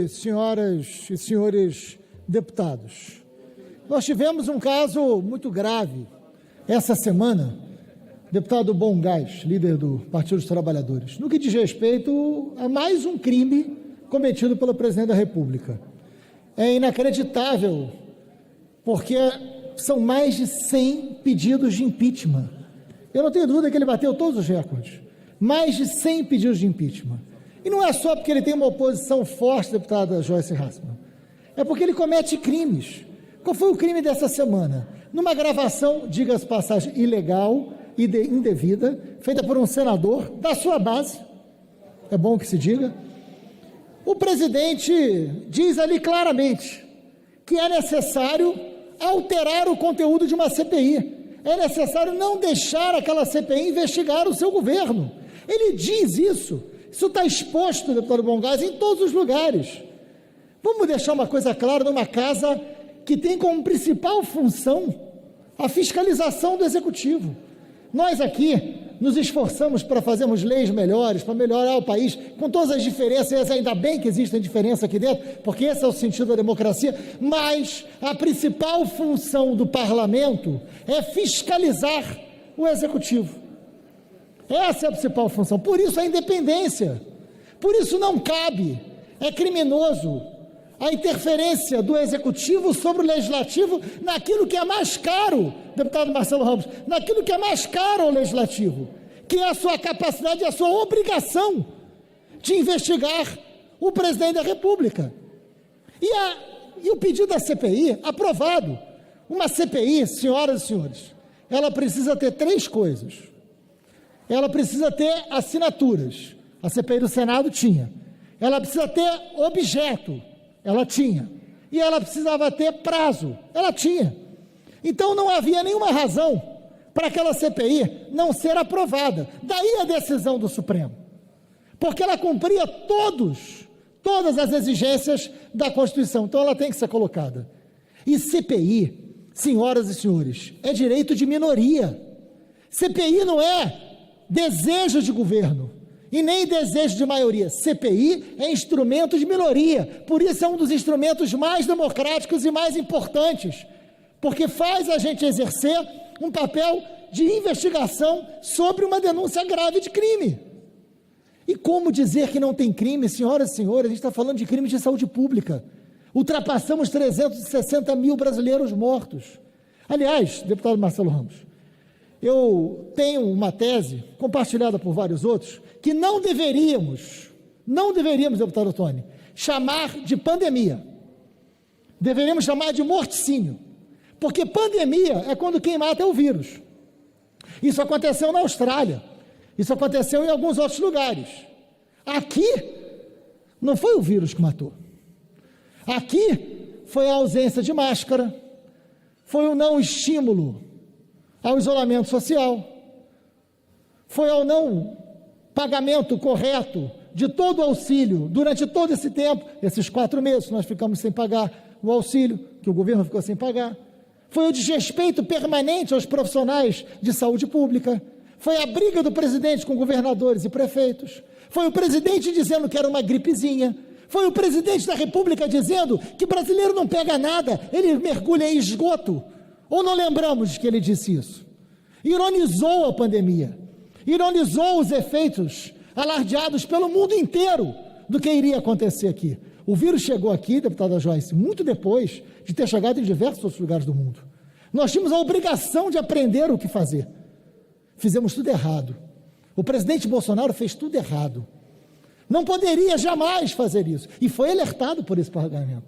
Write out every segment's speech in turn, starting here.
Senhoras e senhores deputados, nós tivemos um caso muito grave essa semana, deputado Bom Gás, líder do Partido dos Trabalhadores, no que diz respeito a mais um crime cometido pelo presidente da República. É inacreditável, porque são mais de 100 pedidos de impeachment. Eu não tenho dúvida que ele bateu todos os recordes. Mais de 100 pedidos de impeachment. E não é só porque ele tem uma oposição forte, deputada Joyce Hasselmann. É porque ele comete crimes. Qual foi o crime dessa semana? Numa gravação, diga-se passagem, ilegal e indevida, feita por um senador da sua base, é bom que se diga, o presidente diz ali claramente que é necessário alterar o conteúdo de uma CPI. É necessário não deixar aquela CPI investigar o seu governo. Ele diz isso. Isso está exposto, deputado Bom Gás, em todos os lugares. Vamos deixar uma coisa clara numa casa que tem como principal função a fiscalização do Executivo. Nós aqui nos esforçamos para fazermos leis melhores, para melhorar o país, com todas as diferenças, ainda bem que existem diferenças aqui dentro, porque esse é o sentido da democracia, mas a principal função do parlamento é fiscalizar o Executivo. Essa é a principal função, por isso a independência, por isso não cabe, é criminoso a interferência do Executivo sobre o Legislativo naquilo que é mais caro, deputado Marcelo Ramos, naquilo que é mais caro ao Legislativo, que é a sua capacidade e a sua obrigação de investigar o presidente da República. E o pedido da CPI, aprovado. Uma CPI, senhoras e senhores, ela precisa ter três coisas. Ela precisa ter assinaturas, a CPI do Senado tinha. Ela precisa ter objeto, ela tinha. E ela precisava ter prazo, ela tinha. Então não havia nenhuma razão para aquela CPI não ser aprovada. Daí a decisão do Supremo. Porque ela cumpria todas as exigências da Constituição. Então ela tem que ser colocada. E CPI, senhoras e senhores, é direito de minoria. CPI não é desejo de governo e nem desejo de maioria. CPI é instrumento de minoria, por isso é um dos instrumentos mais democráticos e mais importantes, porque faz a gente exercer um papel de investigação sobre uma denúncia grave de crime. E como dizer que não tem crime, senhoras e senhores? A gente está falando de crime de saúde pública. Ultrapassamos 360 mil brasileiros mortos. Aliás, deputado Marcelo Ramos, eu tenho uma tese, compartilhada por vários outros, que não deveríamos, deputado Tony, chamar de pandemia. Deveríamos chamar de morticínio. Porque pandemia é quando quem mata é o vírus. Isso aconteceu na Austrália. Isso aconteceu em alguns outros lugares. Aqui, não foi o vírus que matou. Aqui, foi a ausência de máscara, foi o não estímulo ao isolamento social, foi ao não pagamento correto de todo o auxílio durante todo esse tempo, esses 4 meses nós ficamos sem pagar o auxílio, que o governo ficou sem pagar, foi o desrespeito permanente aos profissionais de saúde pública, foi a briga do presidente com governadores e prefeitos, foi o presidente dizendo que era uma gripezinha, foi o presidente da República dizendo que brasileiro não pega nada, ele mergulha em esgoto. Ou não lembramos que ele disse isso? Ironizou a pandemia, ironizou os efeitos alardeados pelo mundo inteiro do que iria acontecer aqui. O vírus chegou aqui, deputada Joyce, muito depois de ter chegado em diversos outros lugares do mundo. Nós tínhamos a obrigação de aprender o que fazer. Fizemos tudo errado. O presidente Bolsonaro fez tudo errado. Não poderia jamais fazer isso. E foi alertado por esse parlamento.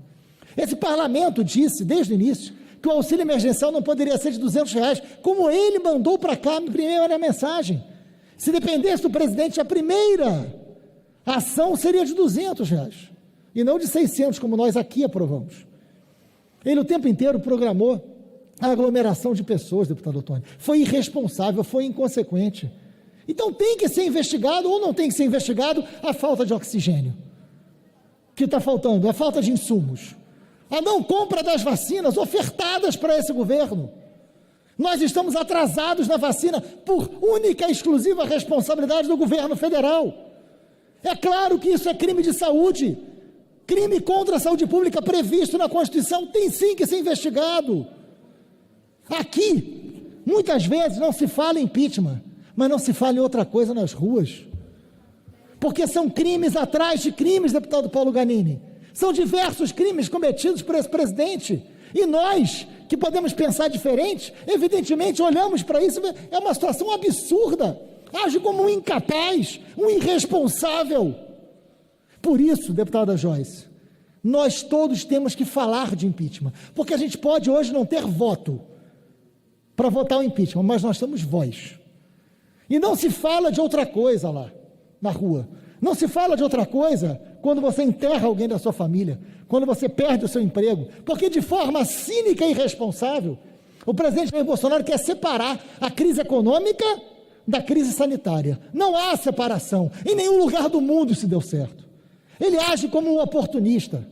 Esse parlamento disse, desde o início, que o auxílio emergencial não poderia ser de R$200, como ele mandou para cá na primeira mensagem. Se dependesse do presidente, a primeira ação seria de R$200, e não de 600, como nós aqui aprovamos. Ele o tempo inteiro programou a aglomeração de pessoas, deputado Tony. Foi irresponsável, foi inconsequente. Então tem que ser investigado, ou não tem que ser investigado, a falta de oxigênio que está faltando, a falta de insumos, a não compra das vacinas ofertadas para esse governo. Nós estamos atrasados na vacina por única e exclusiva responsabilidade do governo federal. É claro que isso é crime de saúde. Crime contra a saúde pública previsto na Constituição tem sim que ser investigado. Aqui, muitas vezes não se fala em impeachment, mas não se fala em outra coisa nas ruas. Porque são crimes atrás de crimes, deputado Paulo Ganini. São diversos crimes cometidos por esse presidente. E nós, que podemos pensar diferente, evidentemente olhamos para isso, é uma situação absurda. Age como um incapaz, um irresponsável. Por isso, deputada Joyce, nós todos temos que falar de impeachment, porque a gente pode hoje não ter voto para votar o impeachment, mas nós temos voz. E não se fala de outra coisa lá na rua. Não se fala de outra coisa quando você enterra alguém da sua família, quando você perde o seu emprego, porque de forma cínica e irresponsável, o presidente Jair Bolsonaro quer separar a crise econômica da crise sanitária. Não há separação, em nenhum lugar do mundo isso deu certo. Ele age como um oportunista,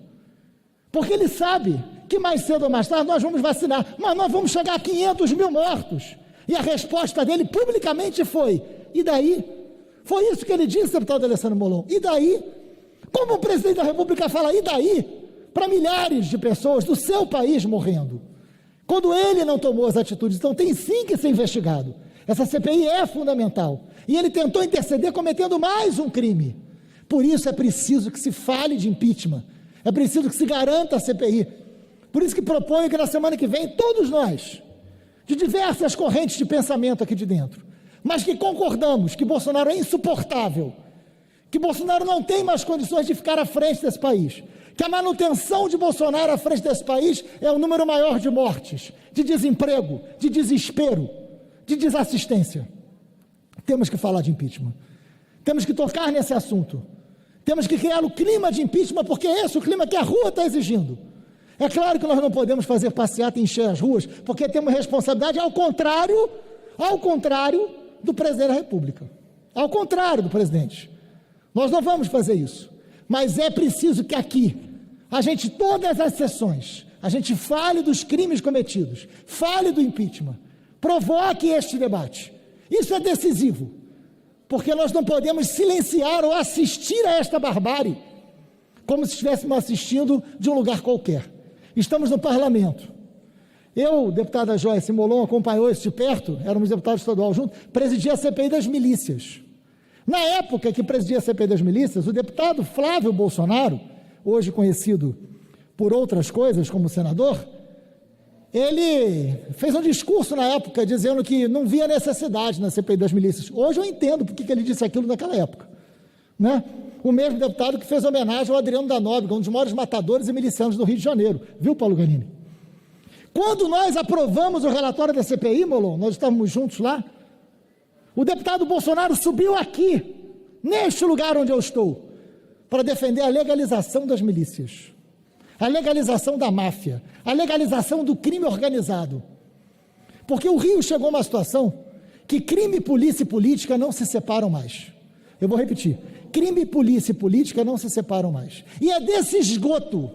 porque ele sabe que mais cedo ou mais tarde nós vamos vacinar, mas nós vamos chegar a 500 mil mortos. E a resposta dele publicamente foi: e daí? Foi isso que ele disse, deputado Alessandro Molon. E daí? Como o presidente da República fala, e daí? Para milhares de pessoas do seu país morrendo. Quando ele não tomou as atitudes, então tem sim que ser investigado. Essa CPI é fundamental. E ele tentou interceder cometendo mais um crime. Por isso é preciso que se fale de impeachment. É preciso que se garanta a CPI. Por isso que proponho que na semana que vem, todos nós, de diversas correntes de pensamento aqui de dentro, mas que concordamos que Bolsonaro é insuportável, que Bolsonaro não tem mais condições de ficar à frente desse país, que a manutenção de Bolsonaro à frente desse país é o número maior de mortes, de desemprego, de desespero, de desassistência. Temos que falar de impeachment. Temos que tocar nesse assunto. Temos que criar o clima de impeachment, porque é esse o clima que a rua está exigindo. É claro que nós não podemos fazer passeata e encher as ruas, porque temos responsabilidade ao contrário do presidente da República. Ao contrário do presidente. Nós não vamos fazer isso. Mas é preciso que aqui, a gente, todas as sessões, a gente fale dos crimes cometidos, fale do impeachment, provoque este debate. Isso é decisivo, porque nós não podemos silenciar ou assistir a esta barbárie, como se estivéssemos assistindo de um lugar qualquer. Estamos no parlamento. Eu, deputada Joyce Molon, acompanhou isso de perto, éramos deputados estadual juntos, presidia a CPI das milícias. Na época que presidia a CPI das milícias, o deputado Flávio Bolsonaro, hoje conhecido por outras coisas como senador, ele fez um discurso na época dizendo que não via necessidade na CPI das milícias. Hoje eu entendo porque que ele disse aquilo naquela época, né? O mesmo deputado que fez homenagem ao Adriano da Nóbrega, um dos maiores matadores e milicianos do Rio de Janeiro, viu, Paulo Ganini? Quando nós aprovamos o relatório da CPI, Molon, nós estávamos juntos lá, o deputado Bolsonaro subiu aqui, neste lugar onde eu estou, para defender a legalização das milícias, a legalização da máfia, a legalização do crime organizado. Porque o Rio chegou a uma situação que crime, polícia e política não se separam mais. Eu vou repetir, crime, polícia e política não se separam mais. E é desse esgoto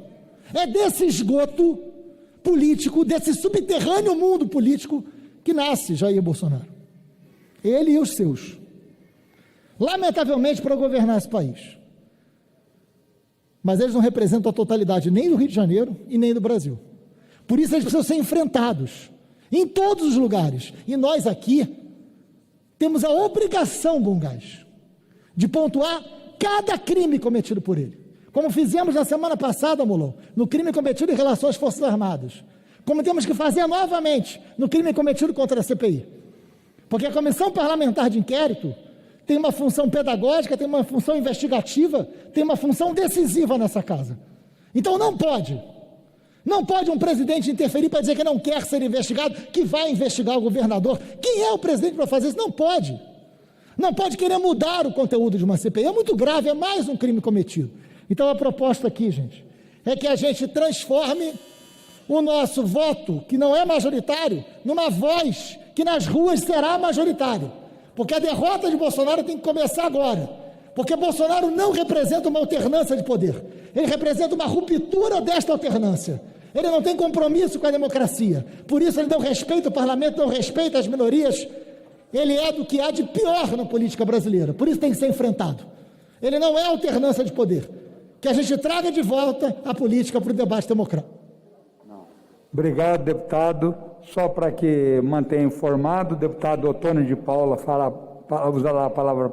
político, desse subterrâneo mundo político, que nasce Jair Bolsonaro. Ele e os seus. Lamentavelmente, para governar esse país. Mas eles não representam a totalidade nem do Rio de Janeiro e nem do Brasil. Por isso eles precisam ser enfrentados em todos os lugares. E nós aqui temos a obrigação, Bom Gás, de pontuar cada crime cometido por ele. Como fizemos na semana passada, Molon, no crime cometido em relação às Forças Armadas. Como temos que fazer novamente no crime cometido contra a CPI. Porque a Comissão Parlamentar de Inquérito tem uma função pedagógica, tem uma função investigativa, tem uma função decisiva nessa casa. Então não pode um presidente interferir para dizer que não quer ser investigado, que vai investigar o governador. Quem é o presidente para fazer isso? Não pode. Não pode querer mudar o conteúdo de uma CPI. É muito grave, é mais um crime cometido. Então a proposta aqui, gente, é que a gente transforme o nosso voto, que não é majoritário, numa voz que nas ruas será majoritária. Porque a derrota de Bolsonaro tem que começar agora. Porque Bolsonaro não representa uma alternância de poder. Ele representa uma ruptura desta alternância. Ele não tem compromisso com a democracia. Por isso ele não respeita o parlamento, não respeita as minorias. Ele é do que há de pior na política brasileira. Por isso tem que ser enfrentado. Ele não é alternância de poder. que a gente traga de volta a política para o debate democrático. Obrigado, deputado. Só para que mantenha informado, o deputado Otônio de Paula usará a palavra